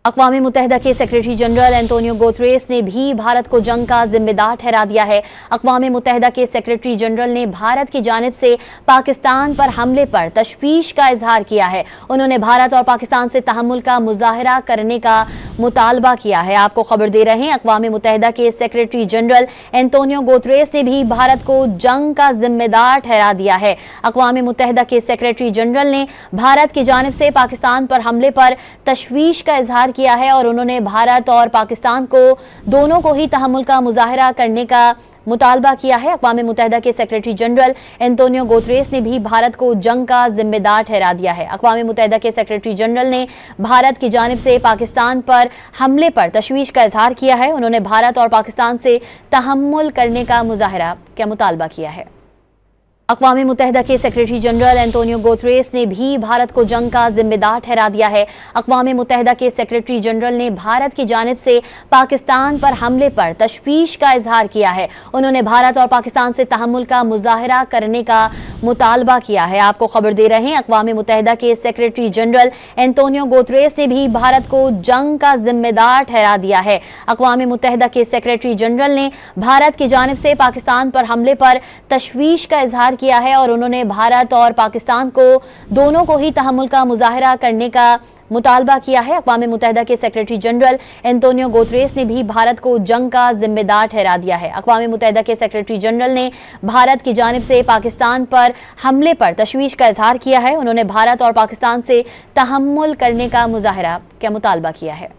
अक़वाम मुत्तहिदा के secretary general Antonio Guterres ने भी भारत को जंग का जिम्मेदार ठहरा दिया है। अक़वाम मुत्तहिदा के सेक्रेटरी जनरल ने भारत की जानिब से पाकिस्तान पर हमले पर तशवीश का इजहार किया है। उन्होंने भारत और पाकिस्तान से तहम्मुल का मुजाहरा करने का मुतालबा किया है। आपको खबर दे रहे हैं, अक़वाम मुत्तहिदा के सेक्रेटरी जनरल एंटोनियो गुतेरेस ने भी भारत को जंग का जिम्मेदार ठहरा दिया है। अक़वाम मुत्तहिदा के सेक्रेटरी जनरल ने भारत की जानिब से पाकिस्तान पर हमले पर तशवीश का इजहार किया है और उन्होंने भारत और पाकिस्तान को दोनों को ही तहम्मुल का मुजाहरा करने का मुतालबा किया है। अक़वाम मुत्तहिदा के सेक्रेटरी जनरल एंटोनियो गुतेरेस ने भी भारत को जंग का जिम्मेदार ठहरा दिया है। अक़वाम मुत्तहिदा के सेक्रेटरी जनरल ने भारत की जानिब से पाकिस्तान पर हमले पर तशवीश का इजहार किया है। उन्होंने भारत और पाकिस्तान से तहम्मुल करने का मुजाहरा का मुतालबा किया है। अक़वाम मुत्तहिदा के सेक्रेटरी जनरल एंटोनियो गुतेरेस ने भी भारत को जंग का जिम्मेदार ठहरा दिया है। अक़वाम मुत्तहिदा के सेक्रेटरी जनरल ने भारत की जानिब से पाकिस्तान पर हमले पर तशवीश का इजहार किया है। उन्होंने भारत और पाकिस्तान से तहम्मुल का मुजाहरा करने का मुतालबा किया है। आपको खबर दे रहे हैं, अक़वाम मुत्तहिदा के सेक्रेटरी जनरल एंटोनियो गुतेरेस ने भी भारत को जंग का जिम्मेदार ठहरा दिया है। अक़वाम मुत्तहिदा के सेक्रेटरी जनरल ने भारत की जानिब से पाकिस्तान पर हमले पर तशवीश का इजहार किया है और उन्होंने भारत और पाकिस्तान को दोनों को ही तहम्मुल का मुजाहरा करने का मुतालबा किया है। अक़वाम मुत्तहिदा के सेक्रेटरी जनरल एंटोनियो गुतेरेस ने भी भारत को जंग का जिम्मेदार ठहरा दिया है। अक़वाम मुत्तहिदा के सेक्रेटरी जनरल ने भारत की जानिब से पाकिस्तान पर हमले पर तशवीश का इजहार किया है। उन्होंने भारत और पाकिस्तान से तहम्मुल करने का मुजाहरा का मुतालबा किया है।